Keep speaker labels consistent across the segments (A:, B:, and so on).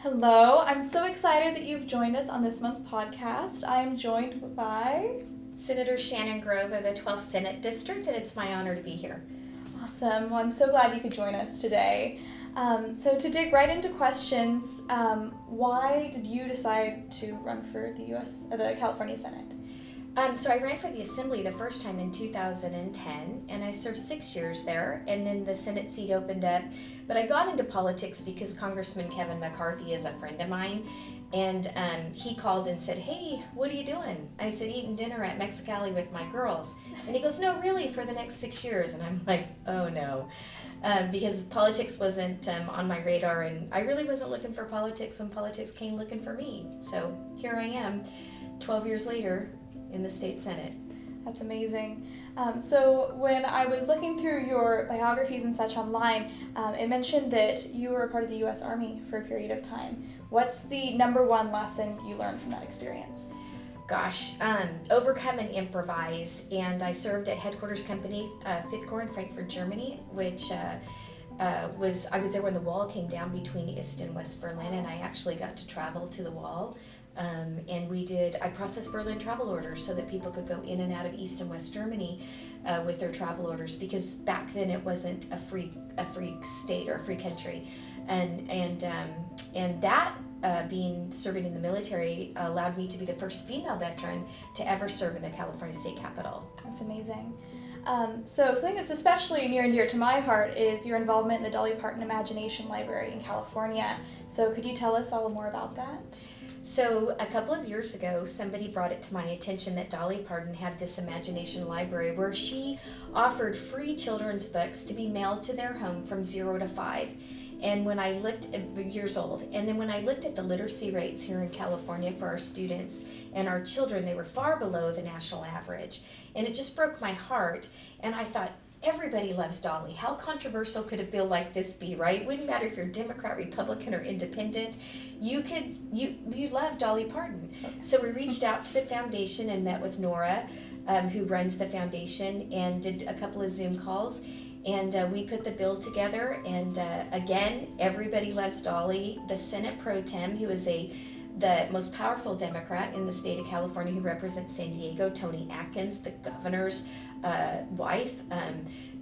A: Hello, I'm so excited that you've joined us on this month's podcast. I'm joined by...
B: Senator Shannon Grove of the 12th Senate District, and it's my honor to be here.
A: Awesome. Well, I'm so glad you could join us today. So to dig right into questions, why did you decide to run for the California Senate?
B: So I ran for the Assembly the first time in 2010, and I served 6 years there, and then the Senate seat opened up. But I got into politics because Congressman Kevin McCarthy is a friend of mine, and he called and said, "Hey, what are you doing?" I said, "Eating dinner at Mexicali with my girls." And he goes, "No, really, for the next 6 years." And I'm like, oh no, because politics wasn't on my radar, and I really wasn't looking for politics when politics came looking for me. So here I am, 12 years later, in the state Senate.
A: That's amazing. So when I was looking through your biographies and such online, it mentioned that you were a part of the U.S. Army for a period of time. What's the number one lesson you learned from that experience?
B: Gosh, overcome and improvise. And I served at Headquarters Company, 5th Corps in Frankfurt, Germany, which I was there when the wall came down between East and West Berlin, and I actually got to travel to the wall. And I processed Berlin travel orders so that people could go in and out of East and West Germany with their travel orders, because back then it wasn't a free state or a free country, and that serving in the military allowed me to be the first female veteran to ever serve in the California State Capitol.
A: That's amazing. So something that's especially near and dear to my heart is your involvement in the Dolly Parton Imagination Library in California. So could you tell us all more about that?
B: So a couple of years ago, somebody brought it to my attention that Dolly Parton had this imagination library where she offered free children's books to be mailed to their home from 0 to 5. And when I looked at years old, and then when I looked at the literacy rates here in California for our students and our children, they were far below the national average. And it just broke my heart. And I thought, everybody loves Dolly. How controversial could a bill like this be, right? It wouldn't matter if you're Democrat, Republican, or Independent. You love Dolly Parton. So we reached out to the foundation and met with Nora, who runs the foundation, and did a couple of Zoom calls. And we put the bill together, and again, everybody loves Dolly. The Senate Pro Tem, who is the most powerful Democrat in the state of California, who represents San Diego, Tony Atkins, the governor's wife,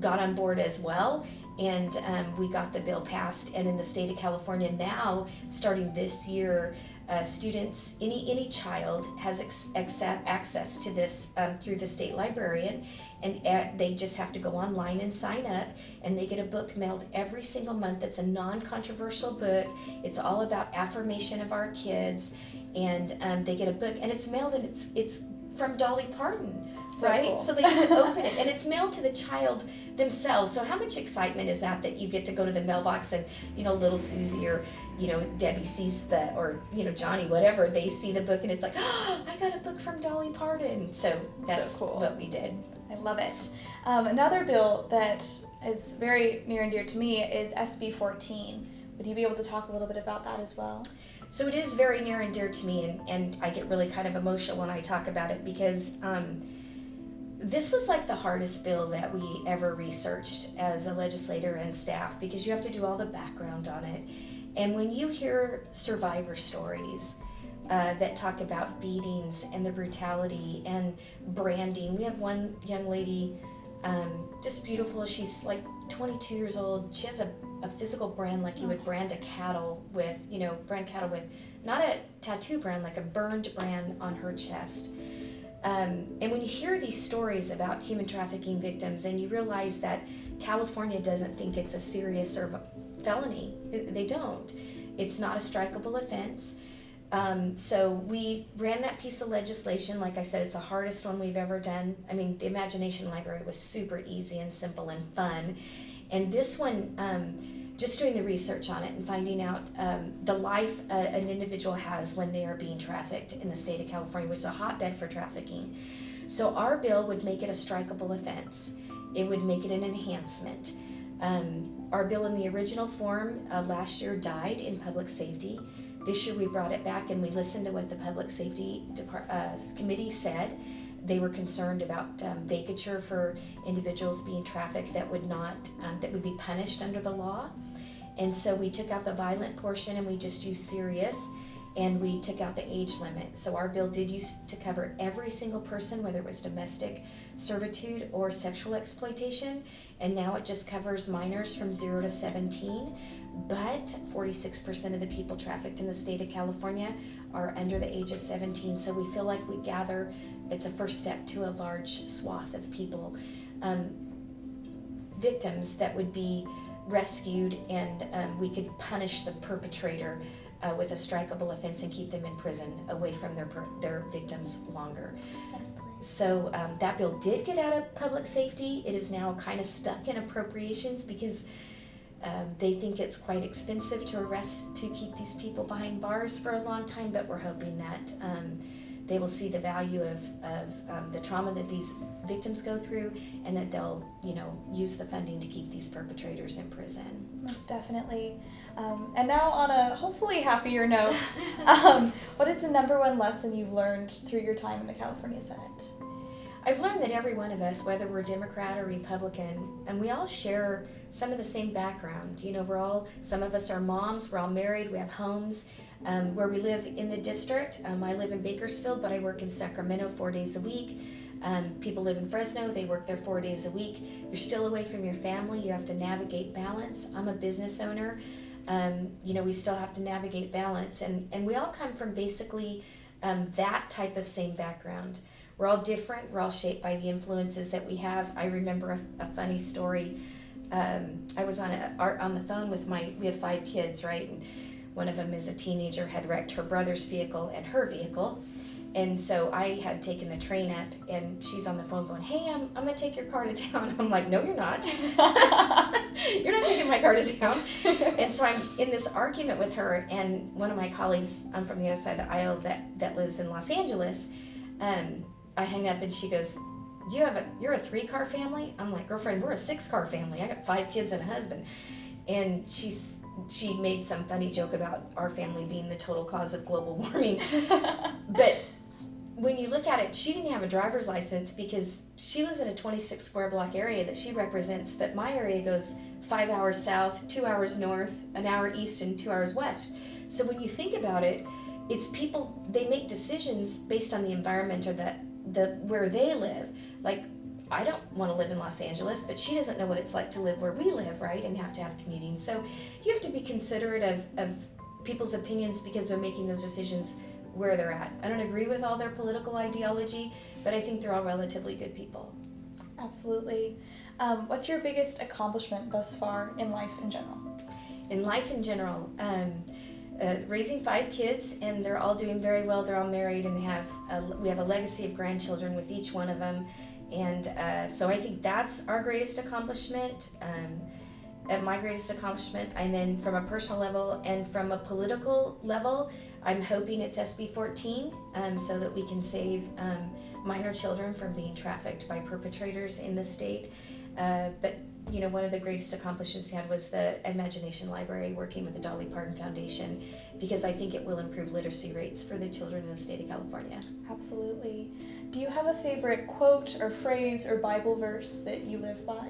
B: got on board as well, and we got the bill passed. And in the state of California now, starting this year, students, any child has access to this through the state librarian, and they just have to go online and sign up, and they get a book mailed every single month. That's a non-controversial book. It's all about affirmation of our kids, and they get a book, and it's mailed, and it's from Dolly Parton, right?
A: Cool.
B: So they get to open it, and it's mailed to the child themselves. So how much excitement is that you get to go to the mailbox, and little Susie or Debbie sees or Johnny, whatever, they see the book, and it's like, oh, I got a book from Dolly Parton. So that's
A: so cool.
B: What we did.
A: I love it. Another bill that is very near and dear to me is SB 14. Would you be able to talk a little bit about that as well?
B: So it is very near and dear to me, and I get really kind of emotional when I talk about it, because this was like the hardest bill that we ever researched as a legislator and staff, because you have to do all the background on it. And when you hear survivor stories that talk about beatings and the brutality and branding, we have one young lady, just beautiful. She's like 22 years old. She has a physical brand like you would brand cattle with, not a tattoo brand, like a burned brand on her chest. And when you hear these stories about human trafficking victims, and you realize that California doesn't think it's a serious or felony, they don't. It's not a strikeable offense. So we ran that piece of legislation. Like I said, it's the hardest one we've ever done. I mean, the Imagination Library was super easy and simple and fun. And this one, just doing the research on it and finding out the life an individual has when they are being trafficked in the state of California, which is a hotbed for trafficking. So our bill would make it a strikeable offense. It would make it an enhancement. Our bill in the original form last year died in public safety. This year we brought it back, and we listened to what the Public Safety Committee said. They were concerned about vacature for individuals being trafficked that would be punished under the law. And so we took out the violent portion and we just used serious, and we took out the age limit. So our bill did use to cover every single person, whether it was domestic servitude or sexual exploitation, and now it just covers minors from 0 to 17. But 46% of the people trafficked in the state of California are under the age of 17. So we feel like we gather, it's a first step to a large swath of people, victims that would be rescued, and we could punish the perpetrator with a strikeable offense and keep them in prison away from their victims longer.
A: Exactly.
B: So that bill did get out of public safety. It is now kind of stuck in appropriations because they think it's quite expensive to keep these people behind bars for a long time, but we're hoping that they will see the value of the trauma that these victims go through, and that they'll, use the funding to keep these perpetrators in prison.
A: Most definitely. And now on a hopefully happier note, what is the number one lesson you've learned through your time in the California Senate?
B: I've learned that every one of us, whether we're Democrat or Republican, and we all share some of the same background. Some of us are moms, we're all married, we have homes. Where we live in the district, I live in Bakersfield, but I work in Sacramento 4 days a week. People live in Fresno, they work there 4 days a week. You're still away from your family, you have to navigate balance. I'm a business owner. We still have to navigate balance. And we all come from basically that type of same background. We're all different, we're all shaped by the influences that we have. I remember a funny story. I was on the phone with we have 5 kids, right? And one of them is a teenager, had wrecked her brother's vehicle and her vehicle. And so I had taken the train up, and she's on the phone going, "Hey, I'm going to take your car to town." I'm like, "No, you're not. You're not taking my car to town." And so I'm in this argument with her, and one of my colleagues from the other side of the aisle that lives in Los Angeles, I hang up and she goes, "You're a 3-car family?" I'm like, "Girlfriend, we're a 6-car family. I got 5 kids and a husband." And she made some funny joke about our family being the total cause of global warming. But when you look at it, she didn't have a driver's license because she lives in a 26 square block area that she represents, but my area goes 5 hours south, 2 hours north, an hour east, and 2 hours west. So when you think about it, it's people, they make decisions based on the environment or where they live. Like, I don't want to live in Los Angeles, but she doesn't know what it's like to live where we live, right? And have to have commuting. So you have to be considerate of people's opinions because they're making those decisions where they're at. I don't agree with all their political ideology, but I think they're all relatively good people.
A: Absolutely. What's your biggest accomplishment thus far in life in general?
B: In life in general, raising 5 kids, and they're all doing very well. They're all married, and we have a legacy of grandchildren with each one of them. And so I think that's our greatest accomplishment, my greatest accomplishment. And then from a personal level and from a political level, I'm hoping it's SB 14 so that we can save minor children from being trafficked by perpetrators in the state. But one of the greatest accomplishments we had was the Imagination Library, working with the Dolly Parton Foundation, because I think it will improve literacy rates for the children in the state of California.
A: Absolutely. Do you have a favorite quote or phrase or Bible verse that you live by?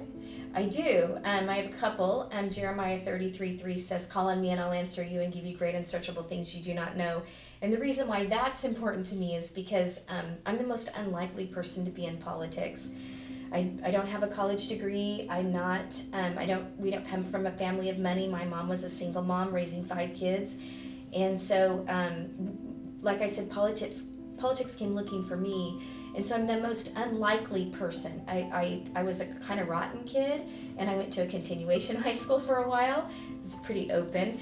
B: I do. I have a couple. Jeremiah 33:3 says, "Call on me and I'll answer you and give you great unsearchable things you do not know." And the reason why that's important to me is because I'm the most unlikely person to be in politics. I don't have a college degree. I'm not, we don't come from a family of money. My mom was a single mom raising 5 kids. And so, like I said, politics came looking for me. And so I'm the most unlikely person. I was a kind of rotten kid, and I went to a continuation high school for a while. It's pretty open.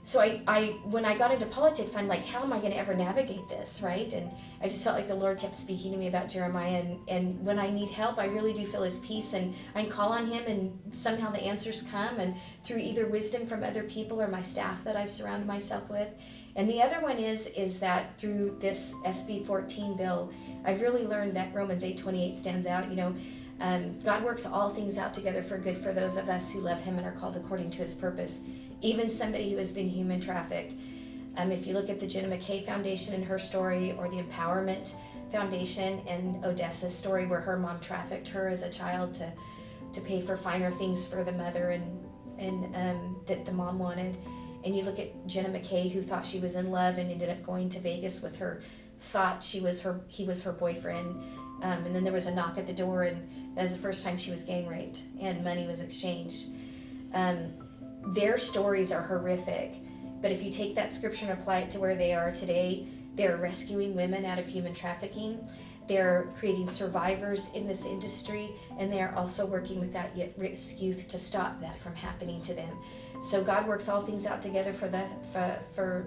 B: So when I got into politics, I'm like, how am I going to ever navigate this, right? And I just felt like the Lord kept speaking to me about Jeremiah, and when I need help, I really do feel his peace, and I can call on him, and somehow the answers come, and through either wisdom from other people or my staff that I've surrounded myself with. And the other one is that through this SB 14 bill, I've really learned that Romans 8:28 stands out. God works all things out together for good for those of us who love him and are called according to his purpose. Even somebody who has been human trafficked. If you look at the Jenna McKay Foundation and her story, or the Empowerment Foundation and Odessa's story, where her mom trafficked her as a child to to pay for finer things for the mother and that the mom wanted. And you look at Jenna McKay, who thought she was in love and ended up going to Vegas with her, thought he was her boyfriend. And then there was a knock at the door, and that was the first time she was gang raped and money was exchanged. Their stories are horrific, but if you take that scripture and apply it to where they are today, they're rescuing women out of human trafficking. They're creating survivors in this industry, and they're also working with that at-risk youth to stop that from happening to them. So God works all things out together for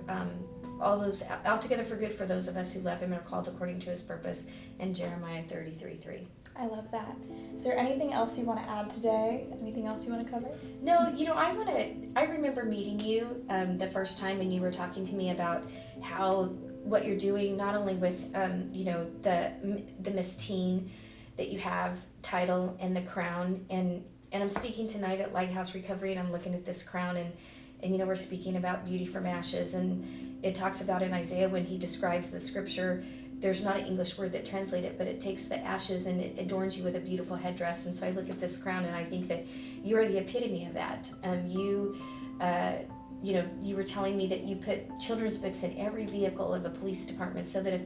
B: all those out together for good for those of us who love Him and are called according to His purpose. In Jeremiah 33:3.
A: I love that. Is there anything else you want to add today? Anything else you want to cover?
B: No, I remember meeting you the first time, and you were talking to me about what you're doing, not only with the Miss Teen that you have title and the crown, and I'm speaking tonight at Lighthouse Recovery, and I'm looking at this crown, and we're speaking about beauty from ashes, and it talks about in Isaiah when he describes the scripture. There's not an English word that translates it, but it takes the ashes and it adorns you with a beautiful headdress. And so I look at this crown, and I think that you're the epitome of that. You were telling me that you put children's books in every vehicle of a police department, so that if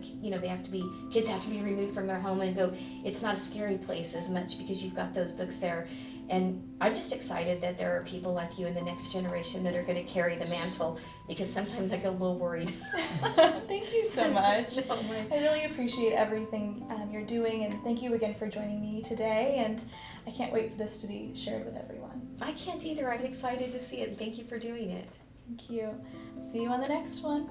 B: kids have to be removed from their home and go, it's not a scary place as much because you've got those books there. And I'm just excited that there are people like you in the next generation that are going to carry the mantle, because sometimes I get a little worried.
A: Thank you so much.
B: No,
A: I really appreciate everything you're doing, and thank you again for joining me today, and I can't wait for this to be shared with everyone.
B: I can't either. I'm excited to see it. Thank you for doing it.
A: Thank you. See you on the next one.